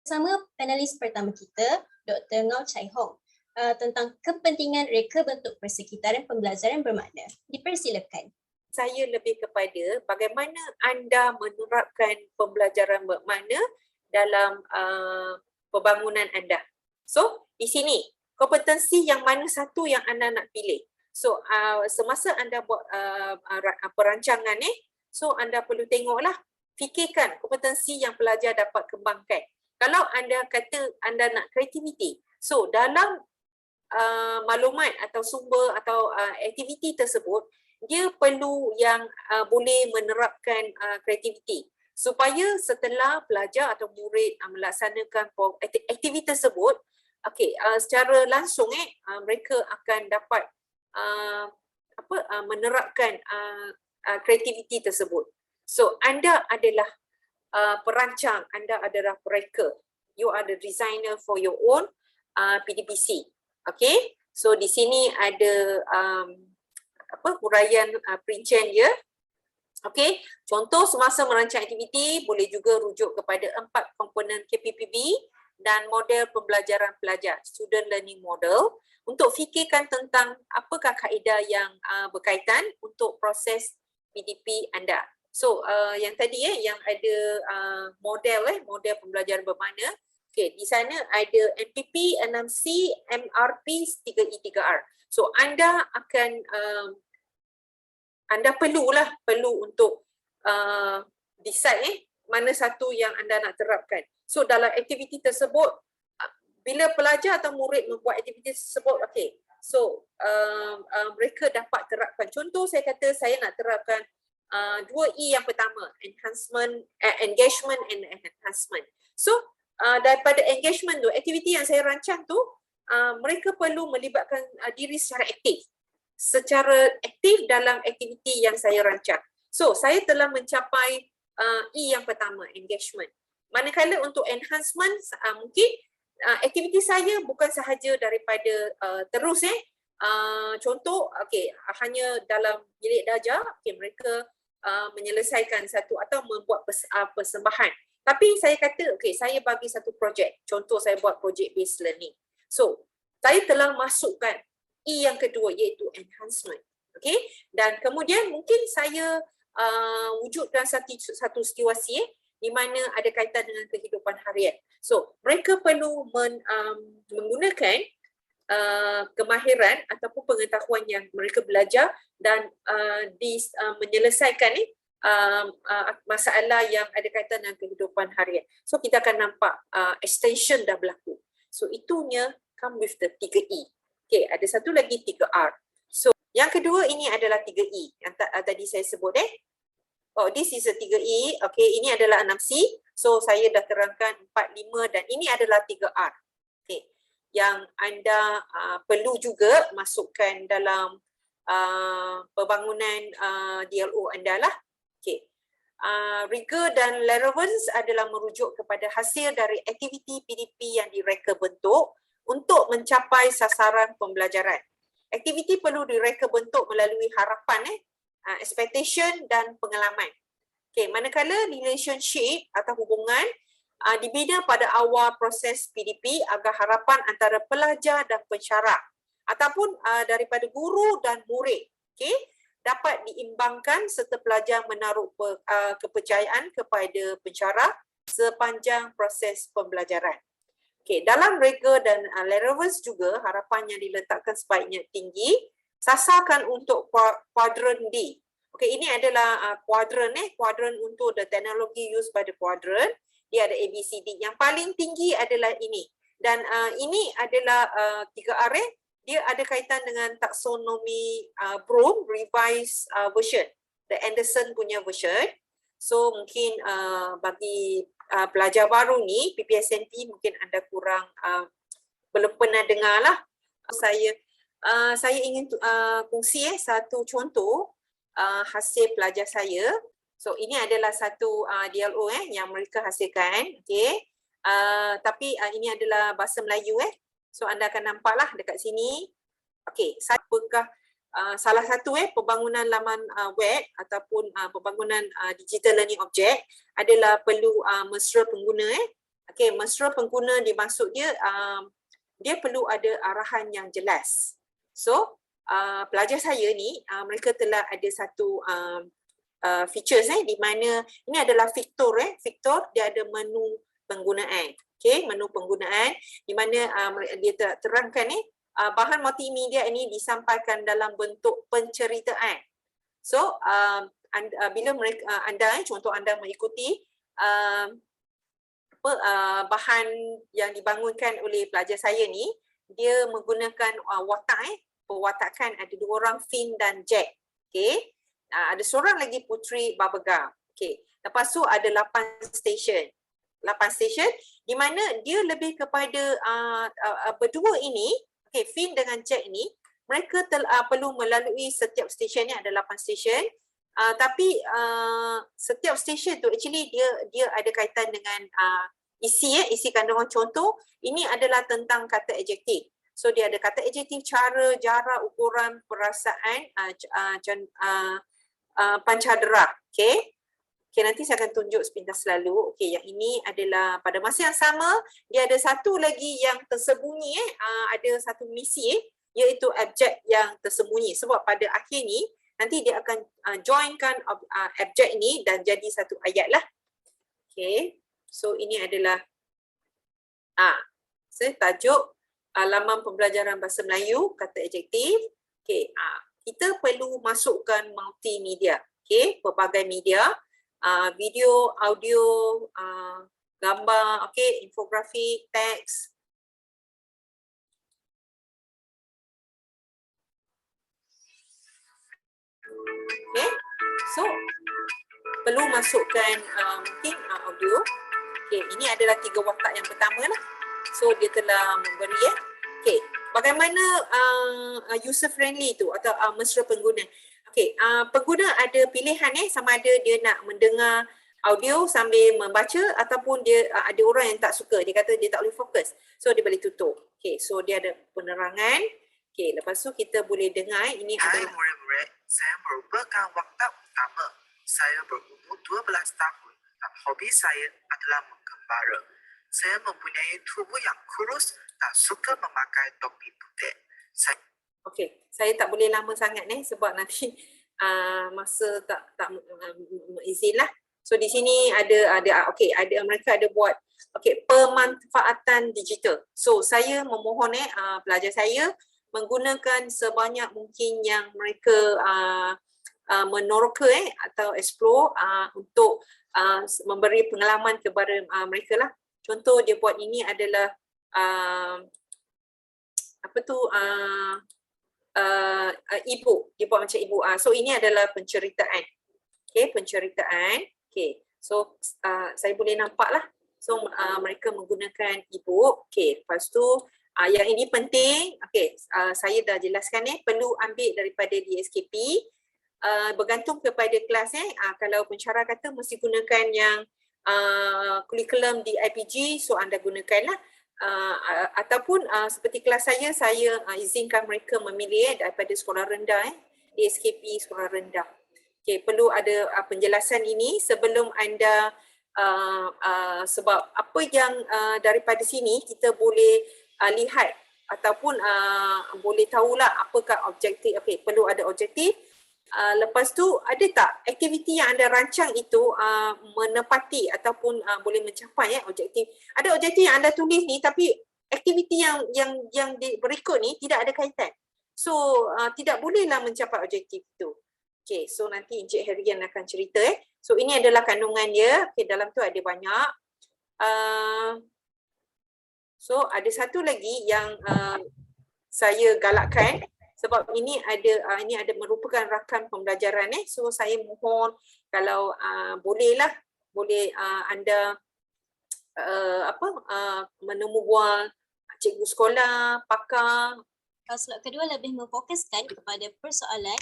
Bersama panelis pertama kita, Dr. Ngau Chai Hong, tentang kepentingan reka bentuk persekitaran pembelajaran bermakna. Dipersilakan. Saya lebih kepada bagaimana anda menerapkan pembelajaran bermakna dalam pembangunan anda. So, di sini, kompetensi yang mana satu yang anda nak pilih. So, semasa anda buat perancangan so anda perlu tengoklah, fikirkan kompetensi yang pelajar dapat kembangkan. Kalau anda kata anda nak kreativiti, so dalam maklumat atau sumber atau aktiviti tersebut, dia perlu yang boleh menerapkan kreativiti supaya setelah pelajar atau murid melaksanakan aktiviti tersebut, secara langsung mereka akan dapat menerapkan kreativiti tersebut. So anda adalah perancang, anda adalah mereka. You are the designer for your own PDPC. Okay, so di sini ada huraian perincian dia. Okay, contoh semasa merancang aktiviti boleh juga rujuk kepada 4 komponen KPPB dan model pembelajaran pelajar, student learning model, untuk fikirkan tentang apakah kaedah yang berkaitan untuk proses PDP anda. So, yang tadi yang ada model pembelajaran bermakna. Okay, di sana ada NPP, 6C, MRP, 3E, 3R. So, anda akan anda perlu untuk decide mana satu yang anda nak terapkan. So, dalam aktiviti tersebut, bila pelajar atau murid membuat aktiviti tersebut, so mereka dapat terapkan. Contoh saya kata saya nak terapkan 2E yang pertama, engagement and enhancement. So, daripada engagement tu, aktiviti yang saya rancang tu, mereka perlu melibatkan diri secara aktif dalam aktiviti yang saya rancang. So, saya telah mencapai E yang pertama, engagement. Manakala untuk enhancement, mungkin aktiviti saya bukan sahaja daripada terus contoh, hanya dalam bilik darjah, mereka menyelesaikan satu atau membuat persembahan. Tapi saya kata, saya bagi satu projek. Contoh saya buat project based learning. So, saya telah masukkan E yang kedua iaitu enhancement. Dan kemudian mungkin saya wujudkan satu situasi di mana ada kaitan dengan kehidupan harian. So, mereka perlu menggunakan kemahiran ataupun pengetahuan yang mereka belajar dan menyelesaikan masalah yang ada kaitan dengan kehidupan harian. So, kita akan nampak extension dah berlaku. So, itunya come with the 3E. Ada satu lagi 3R. So, yang kedua ini adalah 3E yang tadi saya sebut this is a 3E. Ini adalah 6C. So, saya dah terangkan 4, 5 dan ini adalah 3R. Yang anda perlu juga masukkan dalam pembangunan DLO anda lah. Rigor dan relevance adalah merujuk kepada hasil dari aktiviti PDP yang direka bentuk untuk mencapai sasaran pembelajaran. Aktiviti perlu direka bentuk melalui harapan, expectation dan pengalaman. Manakala relationship atau hubungan dibina pada awal proses PDP agar harapan antara pelajar dan pensyarah ataupun daripada guru dan murid dapat diimbangkan serta pelajar menaruh kepercayaan kepada pensyarah sepanjang proses pembelajaran. Dalam rigor dan relevance juga harapan yang diletakkan sebaiknya tinggi, sasarkan untuk kuadran D. Ini adalah kuadran untuk the technology used by the quadrant. Dia ada ABCD. Yang paling tinggi adalah ini. Dan ini adalah 3R. Dia ada kaitan dengan taksonomi Bloom revised version. The Anderson punya version. So mungkin bagi pelajar baru ni, PPSNP mungkin anda kurang belum pernah dengar lah. Saya ingin kongsi satu contoh hasil pelajar saya. So ini adalah satu DLO yang mereka hasilkan. Tapi ini adalah bahasa Melayu. So anda akan nampaklah dekat sini. Apakah salah satu pembangunan laman web ataupun pembangunan digital learning object adalah perlu mesra pengguna. Okey, mesra pengguna dimaksud dia dia perlu ada arahan yang jelas. So, pelajar saya ni mereka telah ada satu features di mana ini adalah Victor Victor dia ada menu penggunaan. Okey, menu penggunaan di mana dia terangkan bahan multimedia ini disampaikan dalam bentuk penceritaan. So, bila anda contoh anda mengikuti bahan yang dibangunkan oleh pelajar saya ni, dia menggunakan watak pewatakan ada 2 orang, Finn dan Jack. Okey. Ada seorang lagi Putri Bubblegum. Okey. Lepas tu ada 8 stesen. 8 stesen di mana dia lebih kepada berdua ini, okey, Finn dengan Jack ni, mereka perlu melalui setiap stesen ni ada 8 stesen. Tapi setiap stesen tu actually dia ada kaitan dengan isi kandungan. Contoh ini adalah tentang kata adjektif. So dia ada kata adjektif, cara, jarak, ukuran, perasaan, pancadera. Okey. Okey, nanti saya akan tunjuk sepintas selalu. Okey, yang ini adalah pada masa yang sama dia ada satu lagi yang tersembunyi ada satu misi iaitu objek yang tersembunyi. Sebab pada akhir ni nanti dia akan joinkan objek ini dan jadi satu ayat lah. Okey. So ini adalah tajuk laman pembelajaran bahasa Melayu, kata adjektif. Okey, kita perlu masukkan multimedia. Okey, pelbagai media, video, audio, gambar, okey, infografik, teks. Okey. So perlu masukkan mungkin audio. Okey, ini adalah 3 watak yang pertama lah. So dia telah memberi Okey, bagaimana user friendly tu atau mesra pengguna. Okey, pengguna ada pilihan sama ada dia nak mendengar audio sambil membaca ataupun dia ada orang yang tak suka, dia kata dia tak boleh fokus. So dia boleh tutup. Okey, so dia ada penerangan. Okey, lepas tu kita boleh dengar ini Hai adalah murid-murid, saya merupakan watak utama. Saya berumur 12 tahun dan hobi saya adalah menggembara. Saya mempunyai tubuh yang kurus dan suka memakai topi putih. Okey, saya tak boleh lama sangat sebab nanti masa tak izin lah. So di sini ada okey, mereka ada buat pemanfaatan digital. So saya memohon pelajar saya menggunakan sebanyak mungkin yang mereka meneroka atau explore untuk memberi pengalaman kepada mereka lah. Contoh dia buat ini adalah e-book. Dia buat macam e-book. So ini adalah penceritaan. Okey, penceritaan. Okey. So saya boleh nampak lah. So mereka menggunakan e-book. Okey, lepas tu yang ini penting. Okey, saya dah jelaskan perlu ambil daripada DSKP. Bergantung kepada kelas kalau pencara kata mesti gunakan yang kurikulum di IPG, so anda gunakanlah. Ataupun seperti kelas saya izinkan mereka memilih daripada sekolah rendah DSKP sekolah rendah. Okey, perlu ada penjelasan ini sebelum anda sebab apa yang daripada sini kita boleh lihat ataupun boleh tahulah apakah objektif. Okey, perlu ada objektif. Lepas tu ada tak aktiviti yang anda rancang itu menepati ataupun boleh mencapai objektif. Ada objektif yang anda tulis ni tapi aktiviti yang berikut ni tidak ada kaitan. So tidak bolehlah mencapai objektif itu. Okey, so nanti Encik Herian akan cerita So ini adalah kandungan dia. Okey, dalam tu ada banyak. So ada satu lagi yang saya galakkan. Sebab ini ada merupakan rakan pembelajaran So saya mohon kalau boleh anda menemu bual cikgu sekolah, pakar. Slot kedua lebih memfokuskan kepada persoalan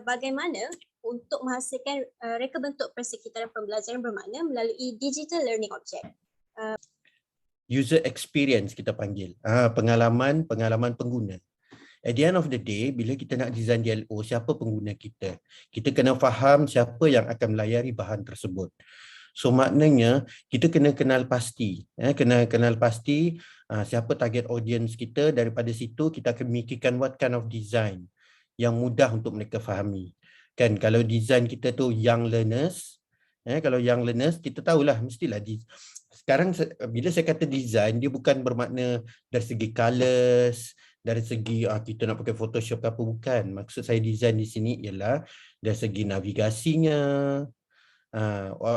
bagaimana untuk menghasilkan reka bentuk persekitaran pembelajaran bermakna melalui digital learning object. User experience kita panggil, pengalaman pengguna. At the end of the day, bila kita nak design DLO, siapa pengguna kita? Kita kena faham siapa yang akan melayari bahan tersebut. So maknanya kita kena kenal pasti, kena kenal pasti siapa target audience kita. Daripada situ kita akan memikirkan what kind of design yang mudah untuk mereka fahami. Kan kalau design kita tu young learners, kalau young learners kita tahulah mestilah sekarang bila saya kata design, dia bukan bermakna dari segi colours, dari segi kita nak pakai Photoshop ke apa, bukan. Maksud saya design di sini ialah dari segi navigasinya,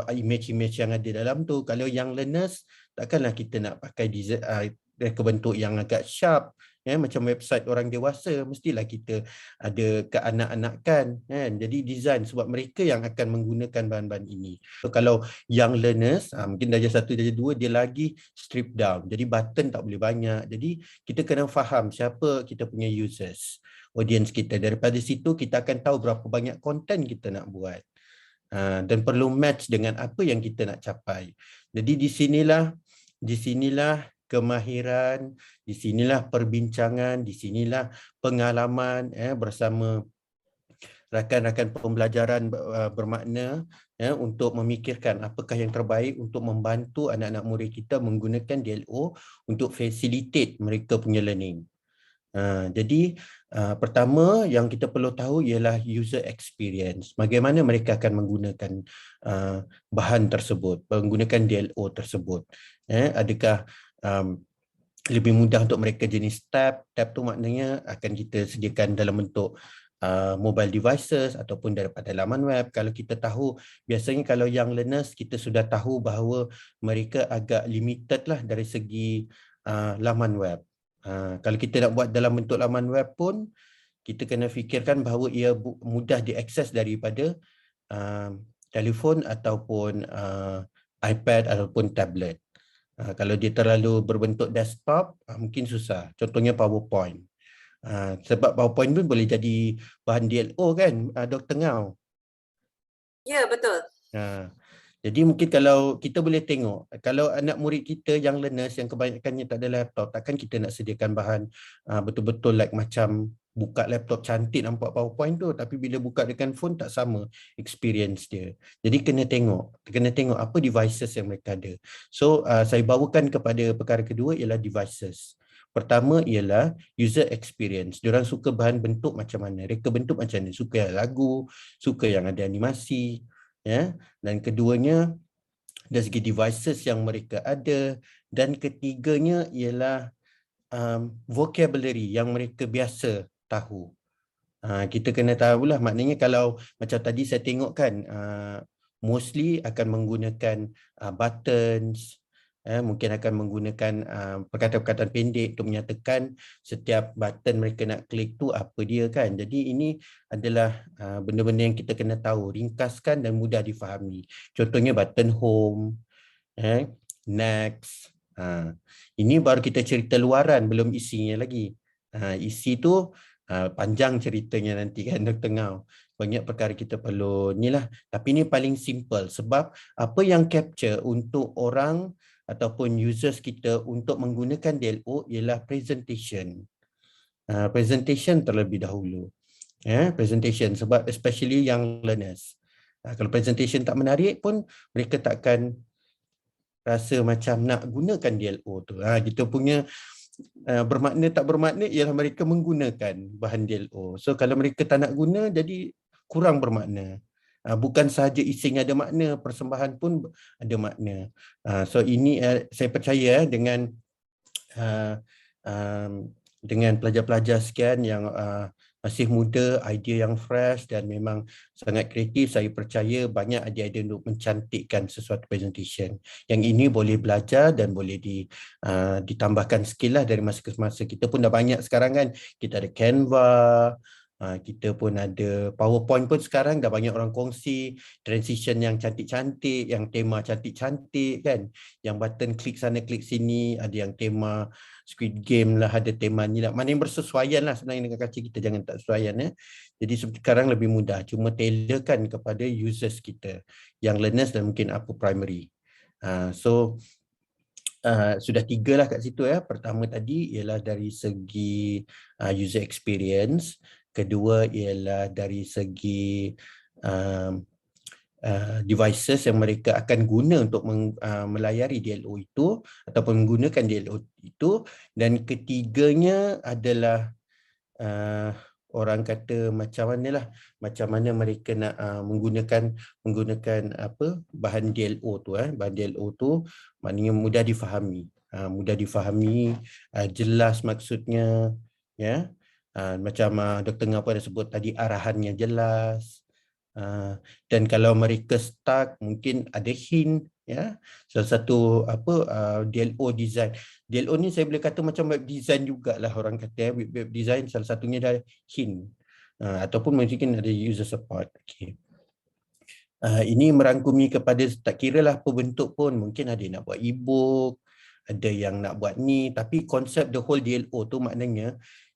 image-image yang ada dalam tu. Kalau young learners, takkanlah kita nak pakai design reka bentuk yang agak sharp, macam website orang dewasa, mestilah kita ada keanak-anakan, kan. Jadi design sebab mereka yang akan menggunakan bahan-bahan ini. So, kalau young learners, mungkin darjah 1, darjah 2, dia lagi strip down. Jadi button tak boleh banyak. Jadi kita kena faham siapa kita punya users, audience kita. Daripada situ kita akan tahu berapa banyak konten kita nak buat. Dan perlu match dengan apa yang kita nak capai. Jadi di sinilah kemahiran, di sinilah perbincangan, di sinilah pengalaman bersama rakan-rakan pembelajaran bermakna untuk memikirkan apakah yang terbaik untuk membantu anak-anak murid kita menggunakan DLO untuk facilitate mereka punya learning. Jadi pertama yang kita perlu tahu ialah user experience. Bagaimana mereka akan menggunakan bahan tersebut, menggunakan DLO tersebut. Adakah lebih mudah untuk mereka jenis tab? Tab tu maknanya akan kita sediakan dalam bentuk mobile devices ataupun daripada laman web. Kalau kita tahu, biasanya kalau young learners kita sudah tahu bahawa mereka agak limited lah dari segi laman web. Kalau kita nak buat dalam bentuk laman web pun, kita kena fikirkan bahawa ia mudah diakses daripada telefon ataupun iPad ataupun tablet. Kalau dia terlalu berbentuk desktop, mungkin susah. Contohnya PowerPoint. Sebab PowerPoint pun boleh jadi bahan DLO kan, Dr. Ngau? Ya, betul. Jadi mungkin kalau kita boleh tengok, kalau anak murid kita yang learners yang kebanyakannya tak ada laptop, takkan kita nak sediakan bahan betul-betul like macam buka laptop cantik nampak PowerPoint tu, tapi bila buka dengan phone tak sama experience dia. Jadi kena tengok apa devices yang mereka ada. So saya bawakan kepada perkara kedua ialah devices. Pertama ialah user experience. Diorang suka bahan bentuk macam mana, reka bentuk macam mana, suka yang lagu, suka yang ada animasi. Dan keduanya dari segi devices yang mereka ada, dan ketiganya ialah vocabulary yang mereka biasa tahu. Kita kena tahulah, maknanya kalau macam tadi saya tengok kan, mostly akan menggunakan buttons, mungkin akan menggunakan perkataan-perkataan pendek untuk menyatakan setiap button mereka nak klik tu apa dia kan. Jadi ini adalah benda-benda yang kita kena tahu, ringkaskan dan mudah difahami. Contohnya button home, next. Ini baru kita cerita luaran, belum isinya lagi. Isi tu panjang ceritanya nanti kan Dr. Ngau. Banyak perkara kita perlu inilah. Tapi ini paling simple sebab apa yang capture untuk orang ataupun users kita untuk menggunakan DLO ialah presentation. Presentation terlebih dahulu. Presentation sebab especially young learners. Kalau presentation tak menarik pun mereka takkan rasa macam nak gunakan DLO tu. Kita punya bermakna tak bermakna ialah mereka menggunakan bahan DLO. So kalau mereka tak nak guna jadi kurang bermakna. Bukan sahaja ising ada makna, persembahan pun ada makna. So ini saya percaya dengan pelajar-pelajar sekian yang masih muda, idea yang fresh dan memang sangat kreatif, saya percaya banyak idea-idea untuk mencantikkan sesuatu presentation. Yang ini boleh belajar dan boleh ditambahkan skill lah dari masa ke masa. Kita pun dah banyak sekarang kan, kita ada Canva, kita pun ada PowerPoint pun sekarang dah banyak orang kongsi transition yang cantik-cantik, yang tema cantik-cantik kan, yang button klik sana klik sini, ada yang tema Squid Game lah, ada tema ni lah, mana yang bersesuaian lah sebenarnya dengan kaca kita, jangan tak sesuaian Jadi sekarang lebih mudah, cuma tailorkan kepada users kita yang learners dan mungkin upper primary. Sudah 3 lah kat situ Pertama tadi ialah dari segi user experience, kedua ialah dari segi devices yang mereka akan guna untuk melayari DLO itu ataupun menggunakan DLO itu. Dan ketiganya adalah orang kata macam mana mereka nak menggunakan bahan DLO tu. Bahan DLO tu maknanya mudah difahami, jelas maksudnya, ya. Macam Dr. Ngah pun ada sebut tadi, arahannya jelas. Dan kalau mereka stuck, mungkin ada hint, ya. Salah satu DLO design. DLO ni saya boleh kata macam web design jugalah orang kata. Web design salah satunya dah hint. Ataupun mungkin ada user support. Okay. Ini merangkumi kepada tak kira lah apa bentuk pun. Mungkin ada yang nak buat e-book, ada yang nak buat ni. Tapi konsep the whole DLO tu maknanya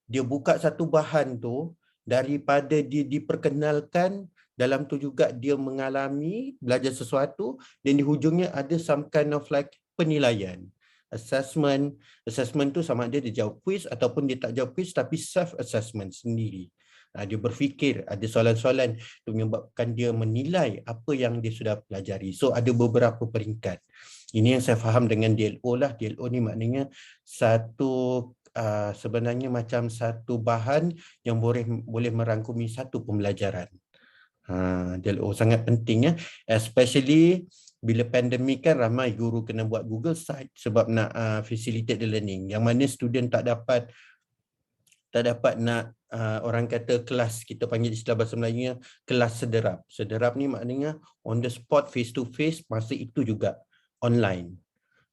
dia buka satu bahan tu, daripada dia diperkenalkan, dalam tu juga dia mengalami, belajar sesuatu, dan di hujungnya ada some kind of like penilaian. Assessment tu sama ada dia jawab quiz ataupun dia tak jawab quiz, tapi self-assessment sendiri. Dia berfikir, ada soalan-soalan untuk menyebabkan dia menilai apa yang dia sudah pelajari. So ada beberapa peringkat. Ini yang saya faham dengan DLO lah. DLO ni maknanya sebenarnya macam satu bahan yang boleh merangkumi satu pembelajaran. DLO sangat penting, ya, especially bila pandemik kan, ramai guru kena buat Google Site sebab nak facilitate the learning, yang mana student tak dapat nak orang kata kelas, kita panggil istilah bahasa Melayunya kelas sederap. Sederap ni maknanya on the spot, face to face, masa itu juga online.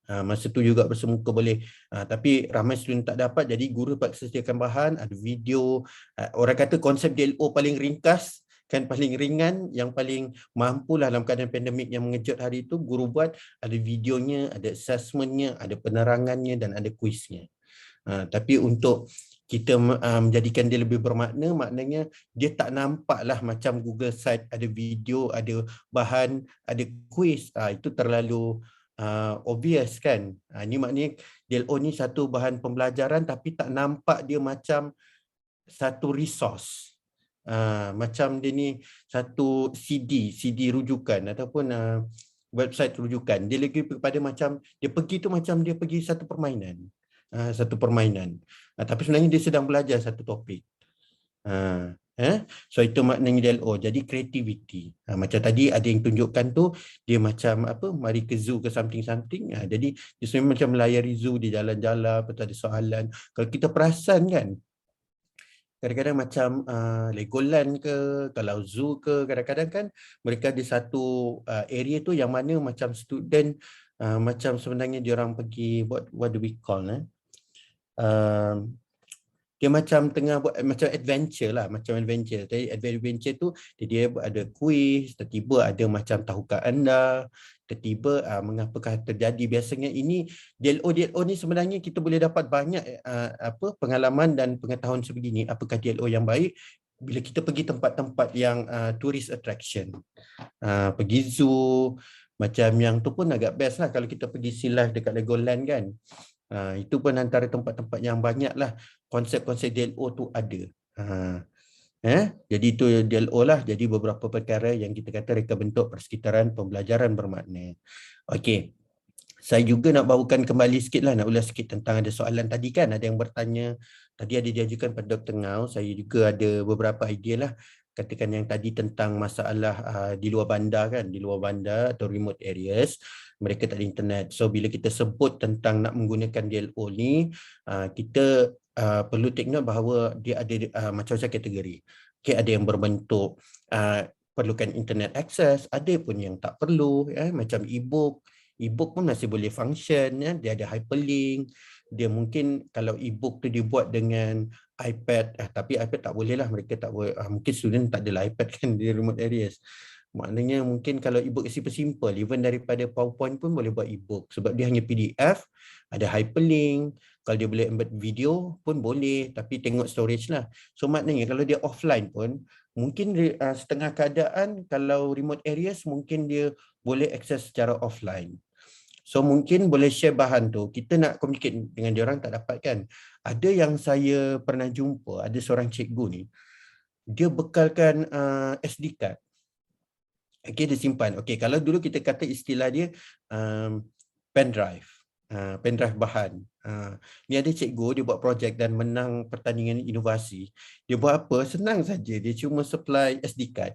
Masa tu juga bersemuka boleh. Tapi ramai student tak dapat, jadi guru paksa sediakan bahan, ada video. Orang kata konsep DLO paling ringkas, kan, paling ringan, yang paling mampulah dalam keadaan pandemik yang mengejut hari itu, guru buat ada videonya, ada assessmentnya, ada penerangannya dan ada kuisnya. Tapi untuk kita menjadikan dia lebih bermakna, maknanya dia tak nampaklah macam Google Site, ada video, ada bahan, ada kuis. Itu terlalu obvious kan. Ini maknanya DLO ni satu bahan pembelajaran tapi tak nampak dia macam satu resource. Macam dia ni satu CD rujukan ataupun website rujukan. Dia lagi kepada macam dia pergi tu macam dia pergi satu permainan. Tapi sebenarnya dia sedang belajar satu topik. So itu maknanya DLO. Jadi creativity. Macam tadi ada yang tunjukkan tu, dia macam mari ke zoo ke something. Jadi dia sebenarnya macam melayari zoo, dia jalan-jalan, betul ada soalan. Kalau kita perasan kan, kadang-kadang macam Legoland ke, kalau zoo ke, kadang-kadang kan mereka ada satu area tu yang mana macam student macam sebenarnya diorang pergi what do we call dia macam tengah buat macam adventure lah, Jadi adventure tu dia ada kuis, tiba-tiba ada macam tahukah anda, tiba-tiba mengapakah terjadi. Biasanya ini DLO ni sebenarnya kita boleh dapat banyak pengalaman dan pengetahuan sebegini. Apakah DLO yang baik bila kita pergi tempat-tempat yang tourist attraction, pergi zoo, macam yang tu pun agak best lah kalau kita pergi sea life dekat Legoland kan. Itu pun antara tempat-tempat yang banyak lah konsep-konsep DLO tu ada. Jadi itu DLO lah. Jadi beberapa perkara yang kita kata reka bentuk persekitaran pembelajaran bermakna. Okey. Saya juga nak bawakan kembali sikit lah, nak ulas sikit tentang ada soalan tadi kan. Ada yang bertanya, tadi ada diajukan pada Dr. Ngau. Saya juga ada beberapa idea lah. Katakan yang tadi tentang masalah di luar bandar kan, di luar bandar atau remote areas, mereka tak ada internet. So bila kita sebut tentang nak menggunakan DLO ni, kita perlu take note bahawa dia ada macam-macam kategori. Okay, ada yang berbentuk perlukan internet access, ada pun yang tak perlu, macam e-book. E-book pun masih boleh function, dia ada hyperlink. Dia mungkin kalau e-book tu dibuat dengan iPad, tapi iPad tak boleh lah, mereka tak boleh, mungkin student tak adalah iPad kan di remote areas. Maknanya mungkin kalau e-book simple, even daripada PowerPoint pun boleh buat e-book sebab dia hanya PDF, ada hyperlink. Kalau dia boleh embed video pun boleh, tapi tengok storage lah. So maknanya kalau dia offline pun, mungkin setengah keadaan kalau remote areas mungkin dia boleh akses secara offline. So mungkin boleh share bahan tu. Kita nak communicate dengan dia orang tak dapat kan. Ada yang saya pernah jumpa, ada seorang cikgu ni, dia bekalkan SD card. Okey, dia simpan. Okey, kalau dulu kita kata istilah dia pen drive. Pen drive bahan. Ni ada cikgu, dia buat projek dan menang pertandingan inovasi. Dia buat apa? Senang saja. Dia cuma supply SD card.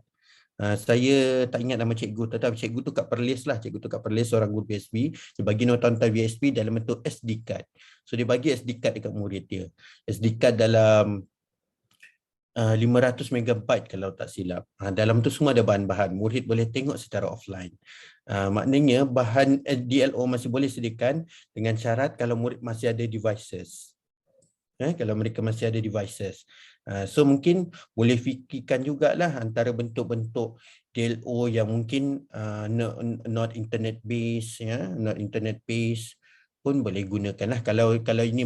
Saya tak ingat nama cikgu, tetapi cikgu tu kat Perlis lah. Cikgu tu kat Perlis, seorang guru PSB. Dia bagi nota-nota VSP dalam bentuk SD card. So dia bagi SD card dekat murid dia. SD card dalam 500 megabyte kalau tak silap. Dalam tu semua ada bahan-bahan. Murid boleh tengok secara offline. Maknanya bahan DLO masih boleh sediakan dengan syarat kalau murid masih ada devices. Kalau mereka masih ada devices. So mungkin boleh fikirkan jugalah antara bentuk-bentuk DLO yang mungkin not internet based, not internet based pun boleh gunakanlah kalau ini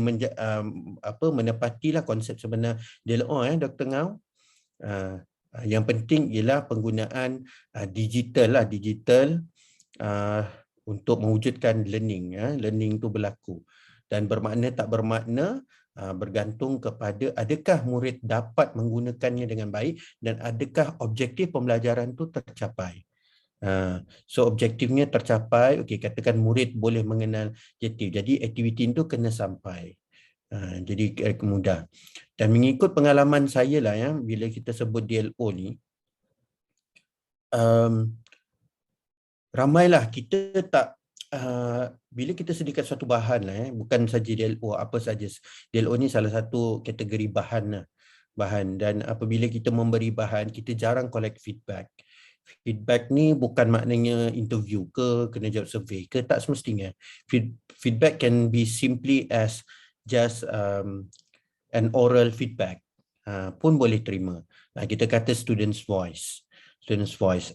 menepatilah konsep sebenar DLO, Dr. Ngau. Yang penting ialah penggunaan digital untuk mewujudkan learning. Learning tu berlaku dan bermakna tak bermakna bergantung kepada adakah murid dapat menggunakannya dengan baik dan adakah objektif pembelajaran tu tercapai. So objektifnya tercapai, okey, katakan murid boleh mengenal objektif. Jadi aktiviti itu kena sampai. Jadi mudah. Dan mengikut pengalaman saya lah bila kita sebut DLO ni, ramailah kita tak bila kita sediakan suatu bahan lah, bukan saja DLO, apa saja. DLO ni salah satu kategori bahan dan apabila kita memberi bahan, kita jarang collect feedback. Feedback ni bukan maknanya interview ke, kena jawab survey ke, tak semestinya. Feedback can be simply as just an oral feedback pun boleh terima. Kita kata student's voice.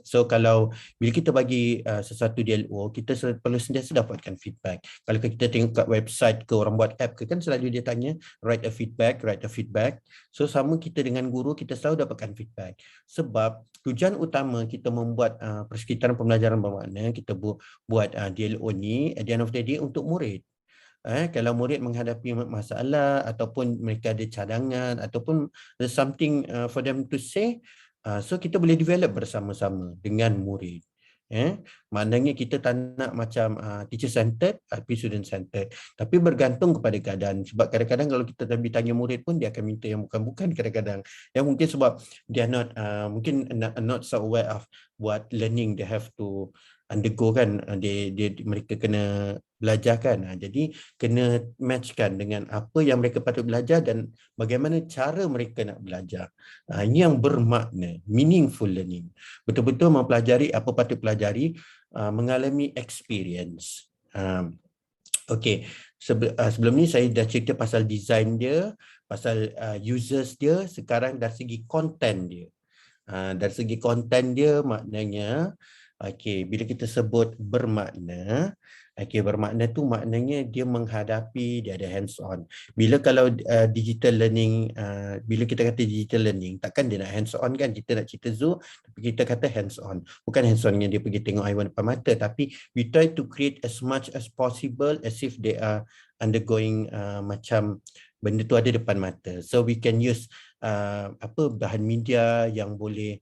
So kalau bila kita bagi sesuatu DLO, kita perlu sentiasa dapatkan feedback. Kalau kita tengok kat website ke orang buat app ke, kan selalu dia tanya write a feedback. So sama kita dengan guru, kita selalu dapatkan feedback. Sebab tujuan utama kita membuat persekitaran pembelajaran bermakna, kita buat DLO ni at the end of the day untuk murid. Kalau murid menghadapi masalah ataupun mereka ada cadangan ataupun there's something for them to say, so kita boleh develop bersama-sama dengan murid. Maknanya kita tak nak macam teacher centered tapi student centered, tapi bergantung kepada keadaan. Sebab kadang-kadang kalau kita tanya murid pun dia akan minta yang bukan-bukan kadang-kadang. Yang mungkin sebab dia not so aware of what learning they have to undergo kan, mereka kena belajar kan. Jadi kena matchkan dengan apa yang mereka patut belajar dan bagaimana cara mereka nak belajar. Ini yang bermakna, meaningful learning. Betul-betul mempelajari apa patut pelajari, mengalami experience. Okey, sebelum ni saya dah cerita pasal design dia, pasal users dia. Sekarang dari segi content dia. Dari segi content dia maknanya, okey, bila kita sebut bermakna, bermakna tu maknanya dia menghadapi, dia ada hands on. Bila kalau digital learning, bila kita kata digital learning, takkan dia nak hands on kan? Kita nak cerita zoo, tapi kita kata hands on. Bukan hands on yang dia pergi tengok haiwan depan mata, tapi we try to create as much as possible as if they are undergoing macam benda tu ada depan mata. So we can use bahan media yang boleh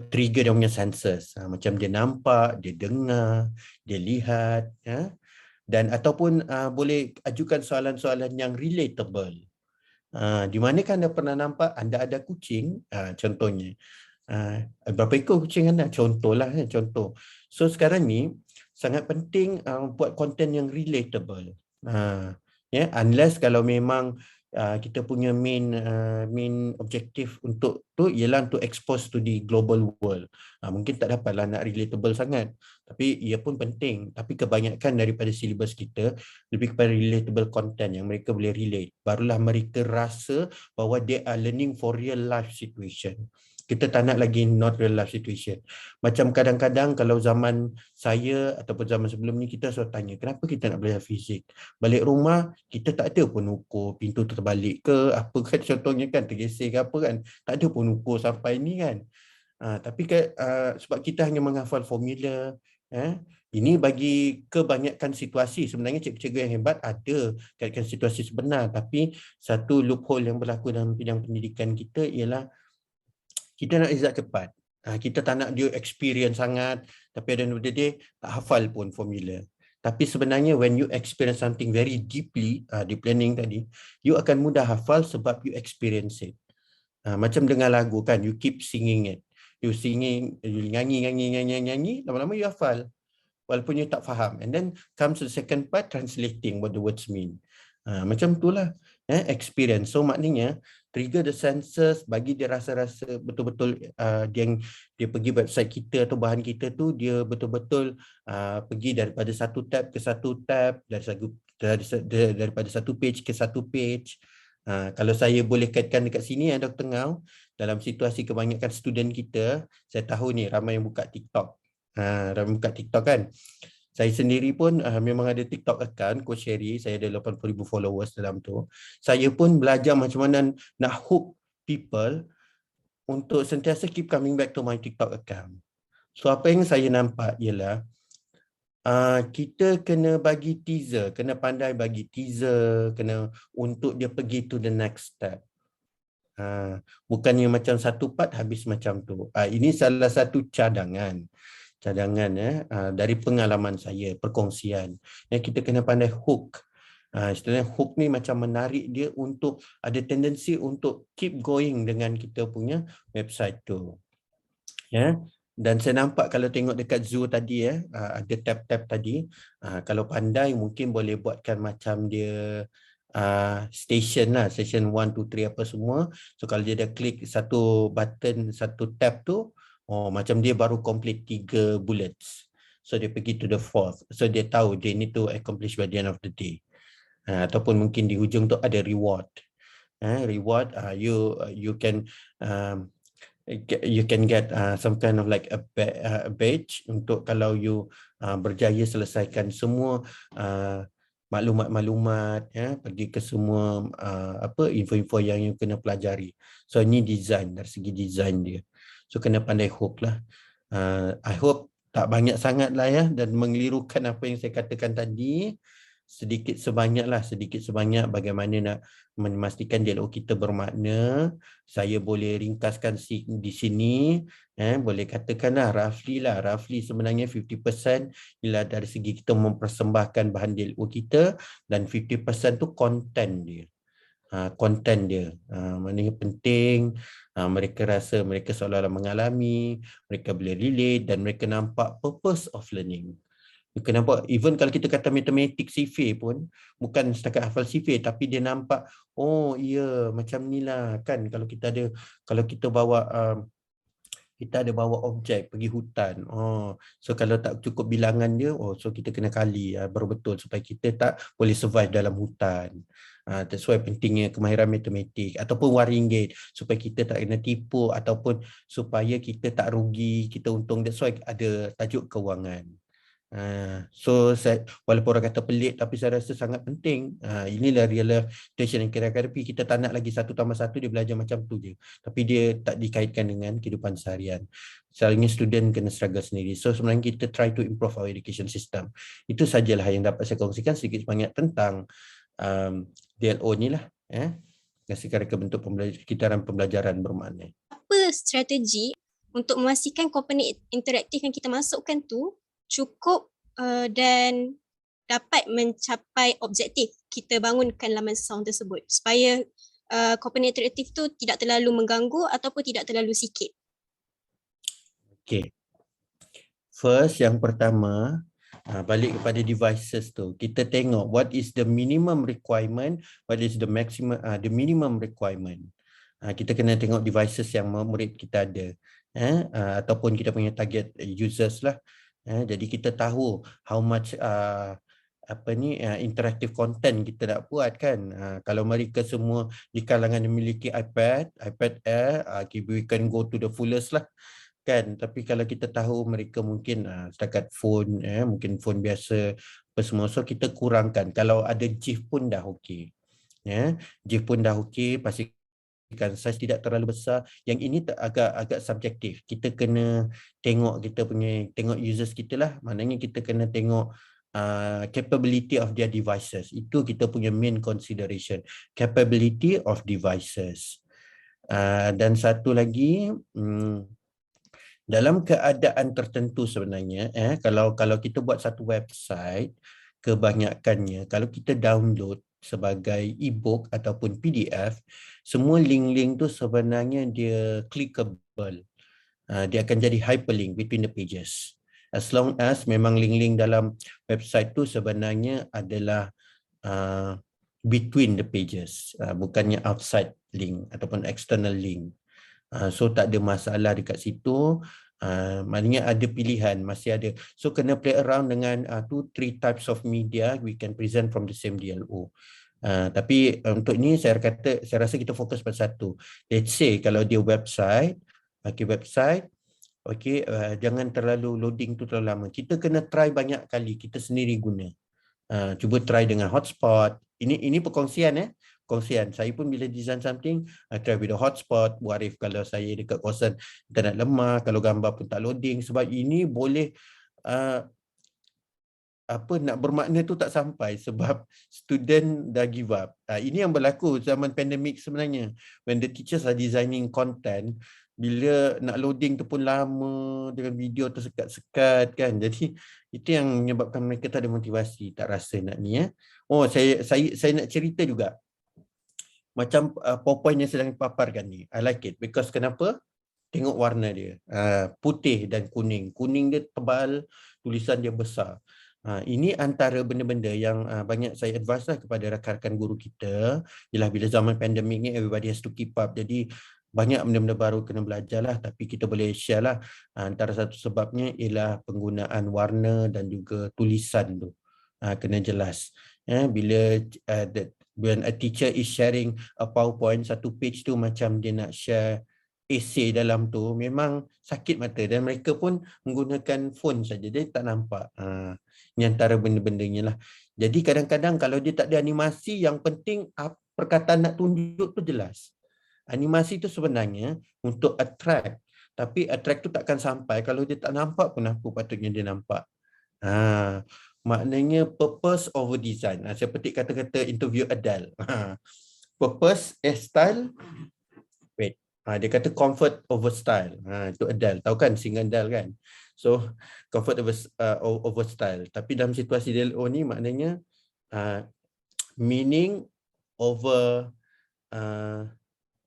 trigger dia punya senses, macam dia nampak, dia dengar, dia lihat, dan ataupun boleh ajukan soalan-soalan yang relatable. Di manakah anda pernah nampak anda ada kucing, contohnya, berapa ekor kucing anda, contohlah, contoh. So sekarang ni sangat penting buat konten yang relatable. Unless kalau memang kita punya main objektif untuk tu ialah untuk expose to the global world. Mungkin tak dapatlah nak relatable sangat, tapi ia pun penting. Tapi kebanyakan daripada silibus kita lebih kepada relatable content yang mereka boleh relate. Barulah mereka rasa bahawa they are learning for real life situation. Kita tak nak lagi not real life situation. Macam kadang-kadang kalau zaman saya ataupun zaman sebelum ni, kita selalu tanya, kenapa kita nak belajar fizik? Balik rumah, kita tak ada pun ukur pintu terbalik ke, apa kan, contohnya kan, tergesek ke apa kan. Tak ada pun ukur sampai ni kan. Tapi sebab kita hanya menghafal formula, ini bagi kebanyakan situasi. Sebenarnya cikgu-cikgu yang hebat ada kaitan situasi sebenar, tapi satu loophole yang berlaku dalam bidang pendidikan kita ialah kita nak result cepat. Kita tak nak dia experience sangat, tapi ada the day tak hafal pun formula. Tapi sebenarnya when you experience something very deeply, deep learning tadi, you akan mudah hafal sebab you experience it. Macam dengar lagu kan, you keep singing it. You singing, you nyanyi, lama-lama you hafal. Walaupun you tak faham. And then comes the second part, translating what the words mean. Macam itulah experience. So maknanya trigger the senses, bagi dia rasa-rasa betul-betul dia pergi website kita atau bahan kita tu, dia betul-betul pergi daripada satu tab ke satu tab, daripada satu page ke satu page. Kalau saya boleh kaitkan dekat sini Dr. Ngau, dalam situasi kebanyakan student kita, saya tahu ni ramai yang buka TikTok. Ramai buka TikTok kan. Saya sendiri pun memang ada TikTok account, Coach Sherry, saya ada 80,000 followers dalam tu. Saya pun belajar macam mana nak hook people untuk sentiasa keep coming back to my TikTok account. So apa yang saya nampak ialah kita kena bagi teaser, kena pandai bagi teaser, kena untuk dia pergi to the next step. Bukannya macam satu part habis macam tu. Ini salah satu cadangan dari pengalaman saya, perkongsian. Kita kena pandai hook. Istilahnya hook ni macam menarik dia untuk ada tendensi untuk keep going dengan kita punya website tu. Dan saya nampak kalau tengok dekat Zoo tadi ada tab-tab tadi, kalau pandai mungkin boleh buatkan macam dia station lah, station 1, 2, 3 apa semua. So kalau dia dah klik satu button, satu tab tu, macam dia baru complete 3 bullets. So dia pergi to the 4th. So dia tahu they need to accomplish by the end of the day. Ataupun mungkin di hujung tu ada reward. Reward, you can get some kind of like a badge untuk kalau you berjaya selesaikan semua maklumat-maklumat, pergi ke semua info-info yang you kena pelajari. So ini design, dari segi design dia. So kena pandai hook lah. I hope tak banyak sangat lah dan mengelirukan apa yang saya katakan tadi. Sedikit sebanyak bagaimana nak memastikan dialog kita bermakna. Saya boleh ringkaskan di sini, boleh katakanlah roughly sebenarnya 50% ialah dari segi kita mempersembahkan bahan dialog kita, dan 50% tu konten dia. Maknanya penting, mereka rasa mereka seolah-olah mengalami, mereka boleh relate dan mereka nampak purpose of learning. Kenapa? Even kalau kita kata matematik CV pun, bukan setakat hafal CV, tapi dia nampak, oh iya macam ni lah kan, kalau kita bawa objek pergi hutan. So kalau tak cukup bilangan dia, so kita kena kali baru betul supaya kita tak boleh survive dalam hutan. That's why pentingnya kemahiran matematik ataupun waringgit supaya kita tak kena tipu ataupun supaya kita tak rugi, kita untung. That's why ada tajuk kewangan. So walaupun orang kata pelik, tapi saya rasa sangat penting. Inilah realization yang kita hadapi. Kita tak nak lagi 1+1 dia belajar macam tu je, tapi dia tak dikaitkan dengan kehidupan seharian. Selalunya student kena struggle sendiri. So sebenarnya kita try to improve our education system. Itu sajalah yang dapat saya kongsikan sedikit sebanyak tentang DLO ni lah. Kasihkan reka bentuk sekitaran pembelajaran bermakna. Apa strategi untuk memastikan komponen interaktif yang kita masukkan tu cukup dan dapat mencapai objektif kita bangunkan laman sound tersebut, supaya komponen interaktif tu tidak terlalu mengganggu ataupun tidak terlalu sikit? Okay. First, yang pertama, balik kepada devices tu. Kita tengok what is the minimum requirement, what is the maximum, the minimum requirement. Kita kena tengok devices yang murid kita ada, ataupun kita punya target users lah. Jadi kita tahu how much interaktif content kita nak buat kan. Kalau mereka semua di kalangan yang memiliki iPad Air, we can go to the fullest lah kan. Tapi kalau kita tahu mereka mungkin setakat phone, mungkin phone biasa apa semua, so kita kurangkan. Kalau ada GIF pun dah okey, GIF pun dah okey, pastikan size tidak terlalu besar. Yang ini agak subjektif. Kita kena tengok tengok users kita lah. Maknanya kita kena tengok capability of their devices. Itu kita punya main consideration, capability of devices. Dan satu lagi, dalam keadaan tertentu sebenarnya kalau kita buat satu website, kebanyakannya kalau kita download sebagai e-book ataupun PDF, semua link-link tu sebenarnya dia clickable. Dia akan jadi hyperlink between the pages. As long as memang link-link dalam website tu sebenarnya adalah between the pages, bukannya outside link ataupun external link. So tak ada masalah dekat situ. Maknanya ada pilihan, masih ada. So kena play around dengan 2-3 types of media we can present from the same DLO. Tapi untuk ni saya rasa kita fokus pada satu. Let's say kalau dia website, jangan terlalu loading tu terlalu lama. Kita kena try banyak kali, kita sendiri guna. Cuba try dengan hotspot. Ini perkongsian Perkongsian. Saya pun bila design something, try with the hotspot. What if kalau saya dekat kawasan internet lemah, kalau gambar pun tak loading, sebab ini boleh nak bermakna tu tak sampai sebab student dah give up. Ini yang berlaku zaman pandemik sebenarnya. When the teachers are designing content, bila nak loading tu pun lama, dengan video tu sekat-sekat kan. Jadi itu yang menyebabkan mereka tak ada motivasi, tak rasa nak ni. Saya nak cerita juga. Macam PowerPoint yang sedang dipaparkan ni. I like it because kenapa? Tengok warna dia. Putih dan kuning. Kuning dia tebal, tulisan dia besar. Ini antara benda-benda yang banyak saya advise lah kepada rakan-rakan guru kita. Ialah bila zaman pandemik ni, everybody has to keep up. Jadi banyak benda-benda baru kena belajar lah. Tapi kita boleh share lah. Antara satu sebabnya ialah penggunaan warna dan juga tulisan tu. Kena jelas. When a teacher is sharing a PowerPoint, satu page tu macam dia nak share essay dalam tu, memang sakit mata dan mereka pun menggunakan phone saja, dia tak nampak. Ini antara benda-bendanya lah. Jadi kadang-kadang kalau dia tak ada animasi, yang penting perkataan nak tunjuk tu jelas. Animasi tu sebenarnya untuk attract, tapi attract tu takkan sampai kalau dia tak nampak pun apa patutnya dia nampak. Maknanya purpose over design. Seperti kata-kata interview Adele. Purpose style. Wait. Dia kata comfort over style. Itu Adele. Tahu kan singer Adele kan? So comfort over style. Tapi dalam situasi DLO ni maknanya meaning over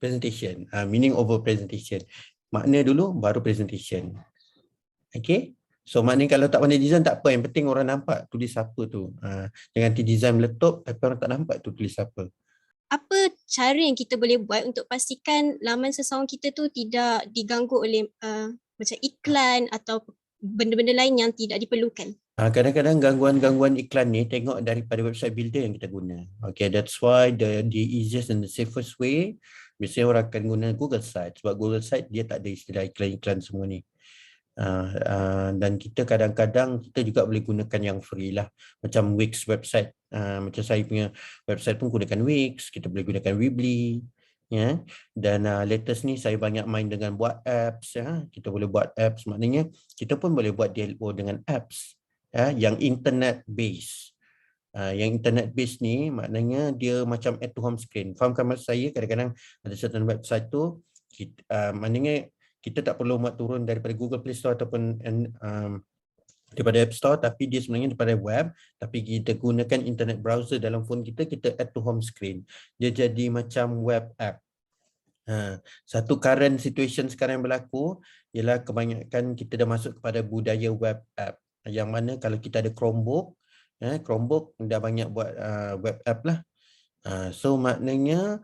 presentation. Meaning over presentation. Makna dulu baru presentation. Okay? So maknanya kalau tak pandai design tak apa, yang penting orang nampak tulis apa tu. Jangan nanti design meletup tapi orang tak nampak tu tulis apa. Apa cara yang kita boleh buat untuk pastikan laman sesawan kita tu tidak diganggu oleh macam iklan atau benda-benda lain yang tidak diperlukan? Kadang-kadang gangguan-gangguan iklan ni tengok daripada website builder yang kita guna. Okay, that's why the easiest and the safest way, biasanya orang akan guna Google Sites. Sebab Google Sites dia tak ada istilah iklan-iklan semua ni. Dan kita kadang-kadang kita juga boleh gunakan yang free lah, macam Wix website. Macam saya punya website pun gunakan Wix, kita boleh gunakan Weebly, ya. Dan latest ni saya banyak main dengan buat apps, ya. Kita boleh buat apps, maknanya kita pun boleh buat DLO dengan apps, ya, yang internet base. Yang internet base ni maknanya dia macam add to home screen. Fahamkan maksud saya? Kadang-kadang ada certain website tu maknanya kita tak perlu turun daripada Google Play Store ataupun daripada App Store, tapi dia sebenarnya daripada web, tapi kita gunakan internet browser dalam phone kita, kita add to home screen. Dia jadi macam web app. Satu current situation sekarang yang berlaku ialah kebanyakan kita dah masuk kepada budaya web app, yang mana kalau kita ada Chromebook, Chromebook dah banyak buat web app lah. So maknanya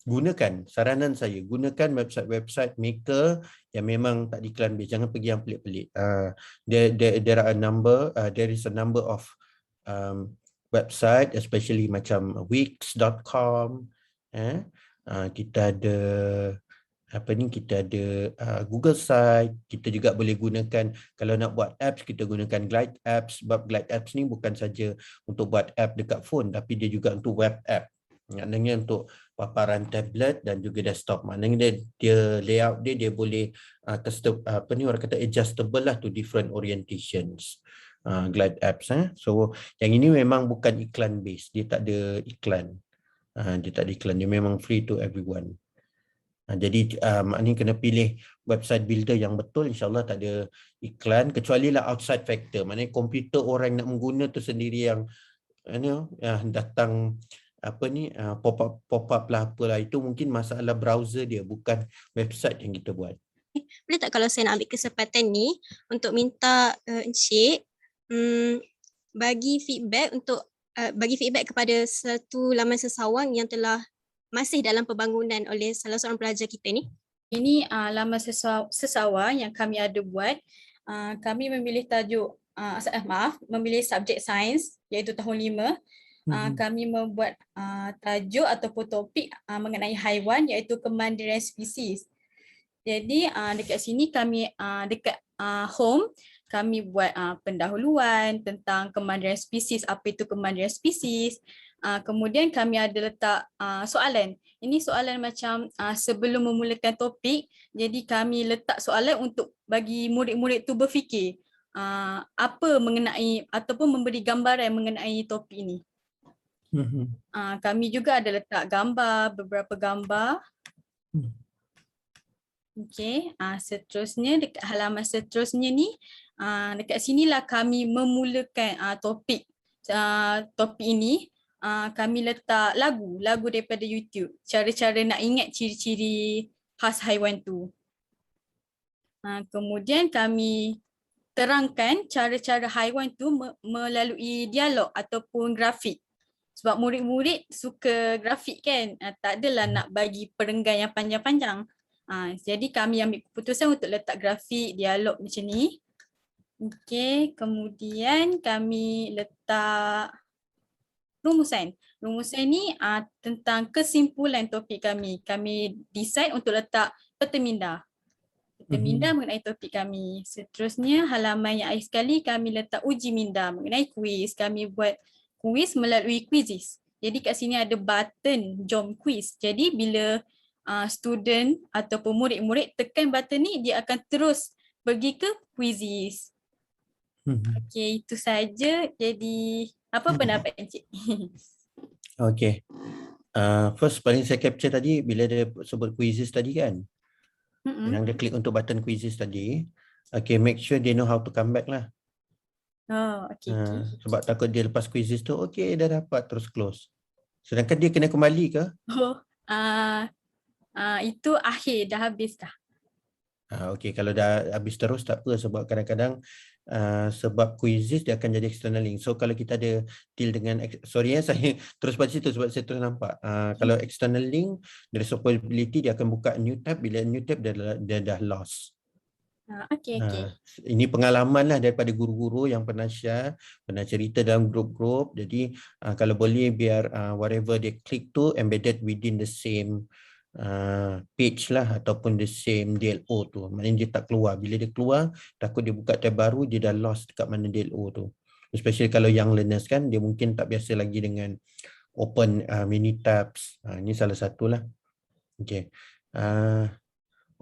gunakan, saranan saya, gunakan website-website maker yang memang tak iklan base. Jangan pergi yang pelik-pelik. There is a number of website, especially macam wix.com. Kita ada kita ada Google Site. Kita juga boleh gunakan, kalau nak buat apps, kita gunakan Glide Apps. Sebab Glide Apps ni bukan saja untuk buat app dekat phone, tapi dia juga untuk web app. Maknanya untuk paparan tablet dan juga desktop. Maknanya dia layout dia boleh custom, orang kata adjustable lah to different orientations. Glide apps. So yang ini memang bukan iklan base. Dia tak ada iklan. Dia memang free to everyone. Jadi maknanya kena pilih website builder yang betul, insyaAllah tak ada iklan, kecuali lah outside factor, maknanya komputer orang nak mengguna tu sendiri yang datang pop-up lah apalah, itu mungkin masalah browser dia, bukan website yang kita buat. Boleh tak kalau saya nak ambil kesempatan ni untuk minta Encik bagi feedback kepada satu laman sesawang yang telah masih dalam pembangunan oleh salah seorang pelajar kita ni. Ini laman sesawang yang kami ada buat. Kami memilih tajuk, memilih subjek sains iaitu tahun 5. Kami membuat tajuk ataupun topik mengenai haiwan iaitu kemandirian spesies. Jadi dekat sini kami dekat home kami buat pendahuluan tentang kemandirian spesies, apa itu kemandirian spesies. Kemudian kami ada letak soalan. Ini soalan macam sebelum memulakan topik, jadi kami letak soalan untuk bagi murid-murid tu berfikir apa mengenai ataupun memberi gambaran mengenai topik ini. Kami juga ada letak gambar, beberapa gambar. Okey, seterusnya dekat halaman seterusnya ni, dekat sinilah kami memulakan topik ini. Kami letak lagu daripada YouTube, cara-cara nak ingat ciri-ciri khas haiwan tu. Kemudian kami terangkan cara-cara haiwan tu melalui dialog ataupun grafik. Sebab murid-murid suka grafik kan, tak adalah nak bagi perenggan yang panjang-panjang. Jadi kami ambil keputusan untuk letak grafik, dialog macam ni. Okey, kemudian kami letak rumusan. Rumusan ni tentang kesimpulan topik kami. Kami decide untuk letak peta minda. Peta minda mengenai topik kami. Seterusnya halaman yang akhir sekali kami letak uji minda mengenai kuis. Kami buat kuis melalui quizzes. Jadi kat sini ada button jom quiz. Jadi bila student ataupun murid-murid tekan button ni, dia akan terus pergi ke quizzes. Okey, itu saja. Jadi apa pendapat Encik? Okay. First paling saya capture tadi bila dia sebut quizzes tadi kan. Yang dia klik untuk button quizzes tadi. Okay, make sure they know how to come back lah. Okay. Sebab takut dia lepas quizzes tu, okay dah dapat terus close. Sedangkan dia kena kembali ke? Itu akhir, dah habis dah. Okay, kalau dah habis terus tak apa, sebab kadang-kadang sebab quizzes dia akan jadi external link. So kalau kita ada deal dengan, sorry saya terus pada situ sebab saya terus nampak. Kalau external link, there is a possibility dia akan buka new tab, bila new tab dia dah lost. Okay. Ini pengalaman lah daripada guru-guru yang pernah share, pernah cerita dalam grup-grup. Jadi kalau boleh biar whatever they click tu embedded within the same page lah ataupun the same DLO tu. Maknanya dia tak keluar. Bila dia keluar, takut dia buka tab baru, dia dah lost dekat mana DLO tu. Especially kalau young learners kan, dia mungkin tak biasa lagi dengan open mini tabs. Ini salah satulah. Okay.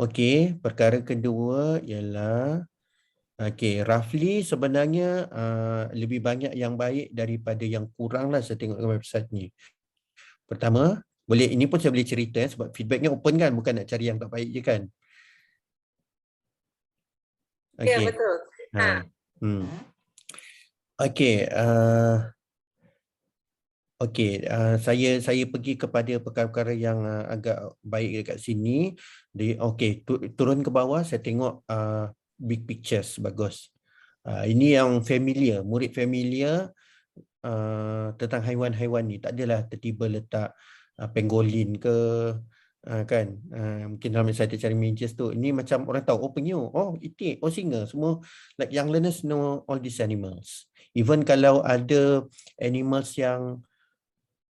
Okay, perkara kedua ialah roughly sebenarnya lebih banyak yang baik daripada yang kurang lah saya tengok website ni. Pertama, boleh, ini pun saya boleh cerita sebab feedbacknya open kan, bukan nak cari yang tak baik je kan. Ya, betul. Saya pergi kepada perkara-perkara yang agak baik dekat sini. Turun ke bawah saya tengok big pictures bagus. Ini yang familiar, murid familiar tentang haiwan-haiwan ni. Tak adalah tiba-tiba letak pangolin ke kan, mungkin dalam saya cari images tu, ini macam orang tahu, penyu, itik, singa, semua like young learners know all these animals. Even kalau ada animals yang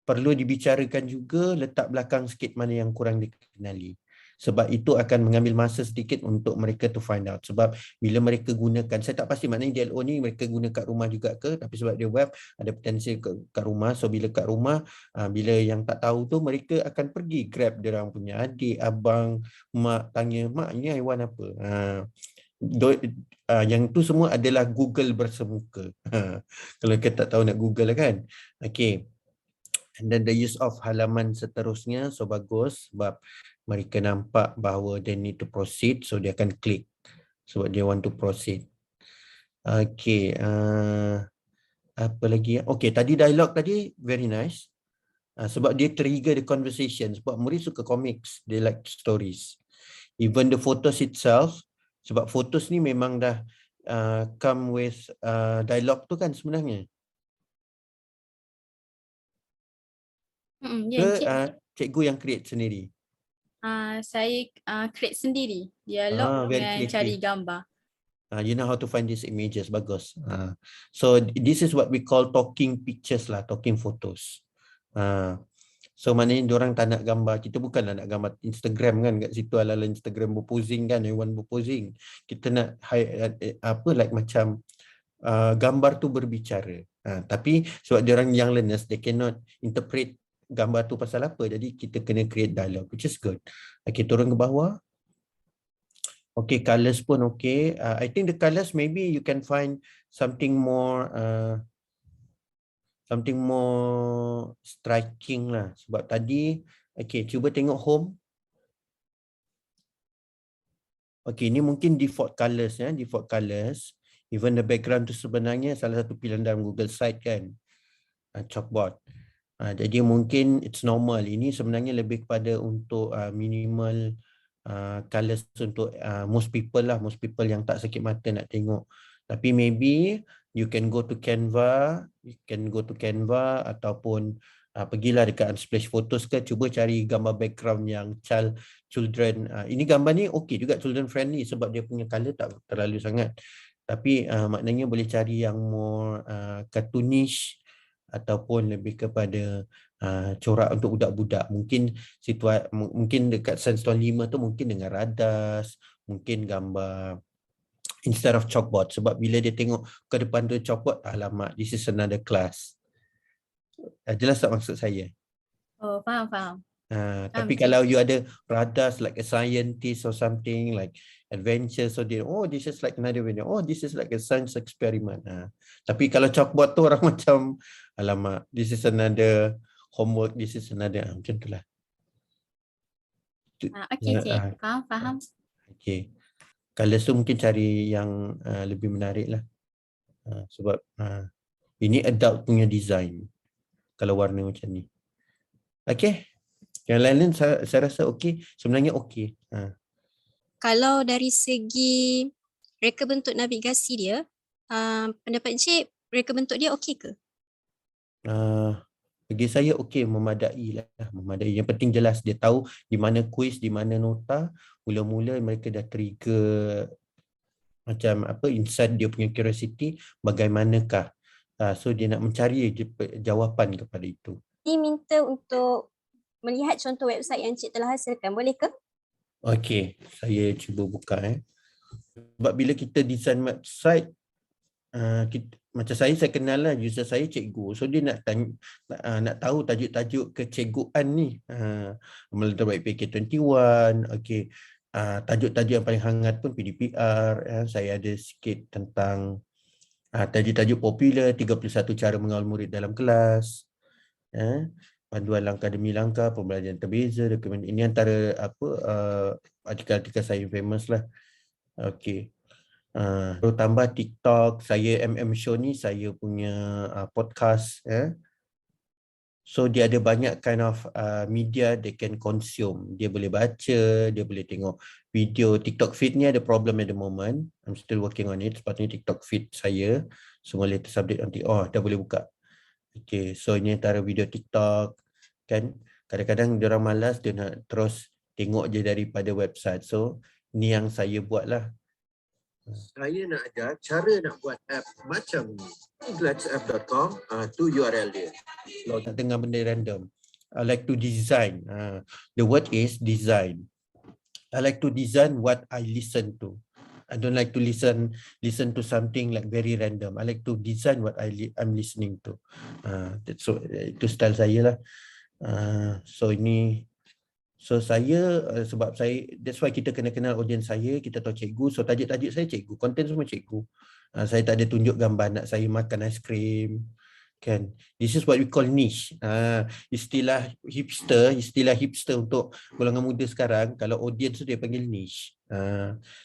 perlu dibicarakan juga, letak belakang sikit mana yang kurang dikenali. Sebab itu akan mengambil masa sedikit untuk mereka to find out. Sebab bila mereka gunakan, saya tak pasti maknanya DLO ni mereka guna kat rumah juga ke, tapi sebab dia web ada potensi kat rumah. So bila kat rumah, bila yang tak tahu tu, mereka akan pergi grab dia orang punya adik, abang, mak, tanya, mak ni haiwan apa? Yang tu semua adalah Google bersemuka. Kalau kita tak tahu nak Google kan. Okay. And then the use of halaman seterusnya, so bagus sebab mereka nampak bahawa they need to proceed, so dia akan klik sebab dia want to proceed. Okay, apa lagi? Okay, tadi dialog tadi very nice. Sebab dia trigger the conversation. Sebab murid suka comics, they like stories. Even the photos itself, sebab photos ni memang dah come with dialog tu kan sebenarnya. Ya, Ke cikgu yang create sendiri? saya create sendiri dialog Very dengan creative. cari gambar. You know how to find these images, bagus. So this is what we call talking pictures lah, talking photos. So maknanya diorang tak nak gambar, kita bukanlah nak gambar Instagram kan, kat situ ala-ala Instagram berposing kan, everyone berposing. Kita nak like macam gambar tu berbicara. Tapi sebab diorang young learners, they cannot interpret gambar tu pasal apa, jadi kita kena create dialogue, which is good. Okay, turun ke bawah. Okay, colours pun okay. I think the colours maybe you can find something more striking lah. Sebab tadi, okay, cuba tengok home. Okay, ni mungkin default colours ya, default colours. Even the background tu sebenarnya salah satu pilihan dalam Google Site kan, chalkboard. Jadi mungkin it's normal. Ini sebenarnya lebih kepada untuk minimal colours untuk most people lah, most people yang tak sakit mata nak tengok. Tapi maybe you can go to Canva, ataupun pergilah dekat Unsplash Photos ke, cuba cari gambar background yang children. Ini gambar ni okey juga, children friendly sebab dia punya colour tak terlalu sangat. Tapi maknanya boleh cari yang more cartoonish ataupun lebih kepada corak untuk budak-budak. Mungkin dekat Sandstone 5 tu mungkin dengan radas, mungkin gambar instead of chalkboard. Sebab bila dia tengok ke depan tu chalkboard, alamak, this is another class. Jelas tak maksud saya? Oh, faham. Tapi kalau you ada radas like a scientist or something like adventure, so dia, oh this is like another video, oh this is like a science experiment. Tapi kalau chalkboard tu orang macam, alamak, this is another homework, this is another, macam tu lah. Okay, faham. Okay, colours tu mungkin cari yang lebih menarik lah. Sebab ini adult punya design kalau warna macam ni. Okay, yang lain saya rasa okey, sebenarnya okey. Kalau dari segi reka bentuk navigasi dia, pendapat Encik, reka bentuk dia okey ke? Bagi saya okey, memadai lah. Memadai. Yang penting jelas dia tahu di mana kuis, di mana nota. Mula-mula mereka dah trigger macam apa, inside dia punya curiosity, bagaimanakah. So dia nak mencari jawapan kepada itu. Ini minta untuk melihat contoh website yang Encik telah hasilkan, boleh ke? Okey, saya cuba buka. Sebab bila kita design website, macam saya kenal lah user saya cikgu. So dia nak tahu tajuk-tajuk kecikguan ni. Amalan terbaik PK21, okey. Tajuk-tajuk yang paling hangat pun PDPR. Saya ada sikit tentang tajuk-tajuk popular, 31 cara mengawal murid dalam kelas. Panduan langkah demi langkah, pembelajaran terbeza, dokumen. Ini antara artikel-artikel saya yang famous lah. Okey. Tambah TikTok, saya Show ni saya punya podcast. So dia ada banyak kind of media they can consume. Dia boleh baca, dia boleh tengok video. TikTok feed ni ada problem at the moment. I'm still working on it. Sepatutnya TikTok feed saya semua latest update nanti. Oh, dah boleh buka. Okay, so ini antara video TikTok. Kan kadang-kadang dia orang malas, dia nak terus tengok je daripada website. So ni yang saya buat lah. Saya nak ajar cara nak buat app macam ni. Glitchapp.com, tu URL dia. Kalau tak dengar benda random, I like to design. The word is design. I like to design what I listen to. I don't like to listen to something like very random. I like to design what I'm listening to. So itu style saya lah. So saya sebab saya, that's why kita kena kenal audience saya, kita tahu cikgu. So tajuk-tajuk saya cikgu, konten semua cikgu. Saya tak ada tunjuk gambar anak saya makan aiskrim, kan. This is what we call niche. Istilah hipster untuk golongan muda sekarang, kalau audience tu dia panggil niche.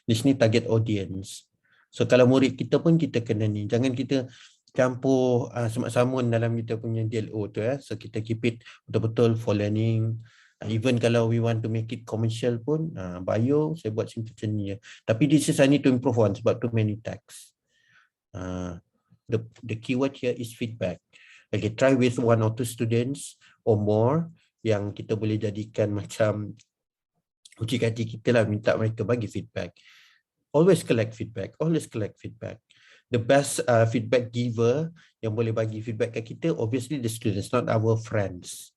Niche ni target audience. So kalau murid kita pun kita kena ni, jangan kita campur semak samun dalam kita punya DLO tu. So kita keep it betul-betul for learning. Even kalau we want to make it commercial pun, bio saya buat macam ni. Tapi this is I need to improve on sebab too many text. The keyword here is feedback. Okay, try with 1 or 2 students or more yang kita boleh jadikan macam uji kaji kita lah, minta mereka bagi feedback. Always collect feedback. The best feedback giver yang boleh bagi feedback kat kita, obviously the students, not our friends.